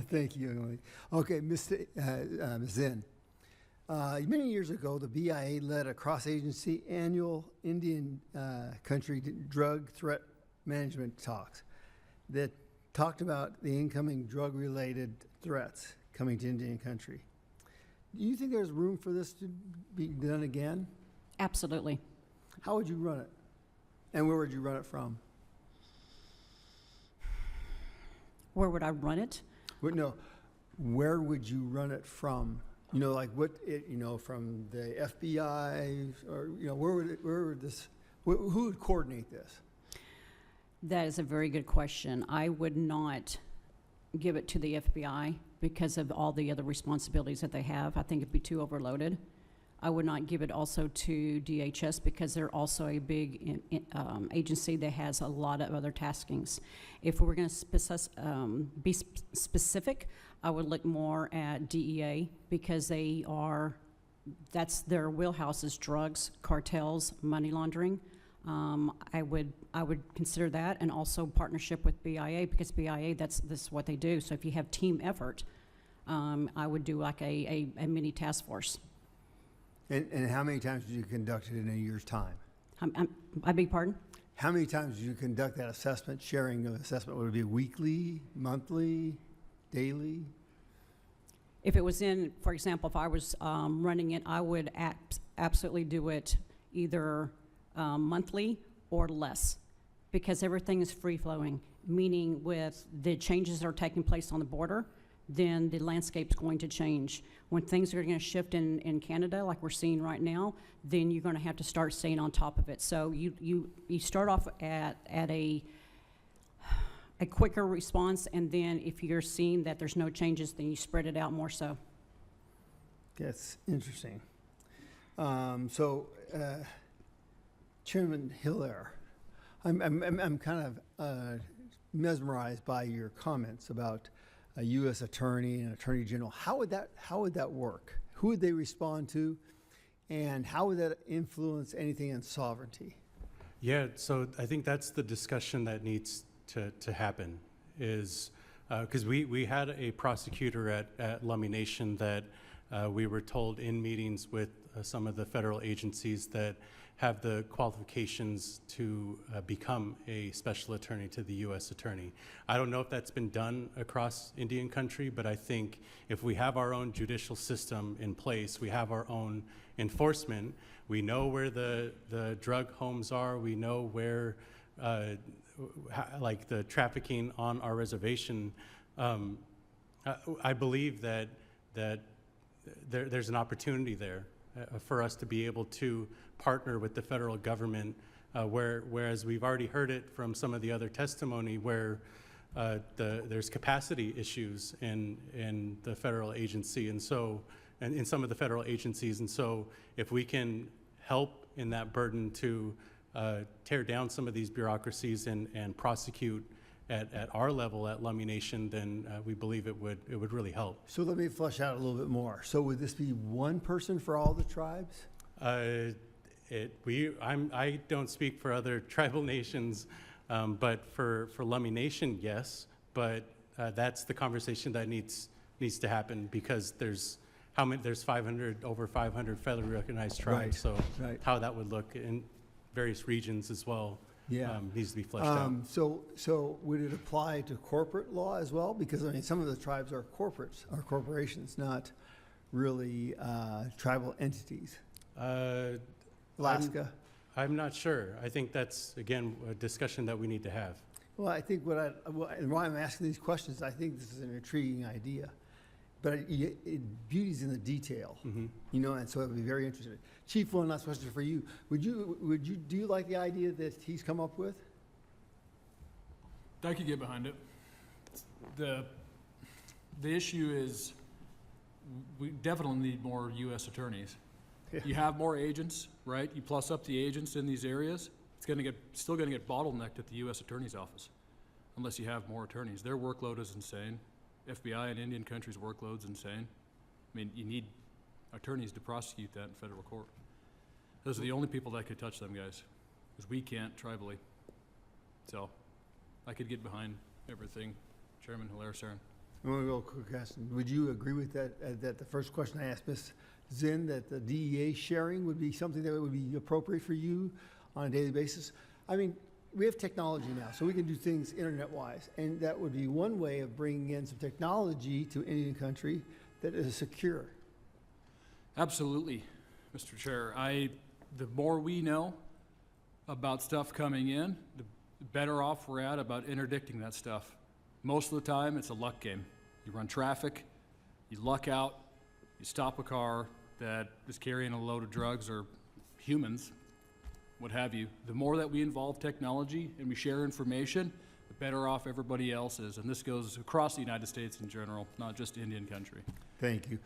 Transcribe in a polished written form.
Thank you, Emily. Okay, Ms. Zinn. Many years ago, the BIA led a cross-agency annual Indian country drug threat management talks that talked about the incoming drug-related threats coming to Indian country. Do you think there's room for this to be done again? Absolutely. How would you run it? And where would you run it from? Where would I run it? No, where would you run it from? You know, like from the FBI, or who would coordinate this? That is a very good question. I would not give it to the FBI because of all the other responsibilities that they have. I think it'd be too overloaded. I would not give it also to DHS because they're also a big agency that has a lot of other taskings. If we were going to be specific, I would look more at DEA because that's their wheelhouse is drugs, cartels, money laundering. I would consider that, and also partnership with BIA because BIA, this is what they do. So if you have team effort, I would do like a mini task force. And how many times did you conduct it in a year's time? I beg pardon? How many times did you conduct that assessment, sharing of assessment? Would it be weekly, monthly, daily? If it was for example, if I was running it, I would absolutely do it either monthly or less because everything is free-flowing, meaning with the changes that are taking place on the border, then the landscape's going to change. When things are going to shift in Canada, like we're seeing right now, then you're going to have to start staying on top of it. So you start off at a quicker response, and then if you're seeing that there's no changes, then you spread it out more so. That's interesting. Chairman Hilaire, I'm kind of mesmerized by your comments about a U.S. attorney and attorney general. How would that work? Who would they respond to, and how would that influence anything in sovereignty? Yeah, so I think that's the discussion that needs to happen. Is because we had a prosecutor at Lummi Nation that we were told in meetings with some of the federal agencies that have the qualifications to become a special attorney to the U.S. attorney. I don't know if that's been done across Indian country, but I think if we have our own judicial system in place, we have our own enforcement, we know where the drug homes are, we know where like the trafficking on our reservation, I believe that there's an opportunity there for us to be able to partner with the federal government, whereas we've already heard it from some of the other testimony where there's capacity issues in the federal agency, and in some of the federal agencies, and so if we can help in that burden to tear down some of these bureaucracies and prosecute at our level at Lummi Nation, then we believe it would really help. So let me flesh out a little bit more. So would this be one person for all the tribes? I don't speak for other tribal nations, but for Lummi Nation, yes. But that's the conversation that needs to happen because there's over 500 federally recognized tribes. Right, so right. How that would look in various regions as well. Yeah. Needs to be fleshed out. So would it apply to corporate law as well? Because I mean, some of the tribes are corporations, not really tribal entities. Alaska. I'm not sure. I think that's again a discussion that we need to have. Well, I think and why I'm asking these questions, I think this is an intriguing idea, but beauty's in the detail, you know, and so it would be very interesting. Chief, one last question for you. Do you like the idea that he's come up with? I could get behind it. The issue is we definitely need more U.S. attorneys. Yeah. You have more agents, right? You plus up the agents in these areas, it's still going to get bottlenecked at the U.S. Attorney's Office unless you have more attorneys. Their workload is insane. FBI and Indian countries' workload's insane. I mean, you need attorneys to prosecute that in federal court. Those are the only people that could touch them guys, because we can't tribally. So I could get behind everything Chairman Hilaire saying. One real quick question. Would you agree with that, that the first question I asked Ms. Zinn, that the DEA sharing would be something that would be appropriate for you on a daily basis? I mean, we have technology now, so we can do things internet-wise, and that would be one way of bringing in some technology to Indian country that is secure. Absolutely, Mr. Chair. The more we know about stuff coming in, the better off we're at about interdicting that stuff. Most of the time, it's a luck game. You run traffic, you luck out, you stop a car that is carrying a load of drugs or humans, what have you. The more that we involve technology and we share information, the better off everybody else is. And this goes across the United States in general, not just Indian country. Thank you.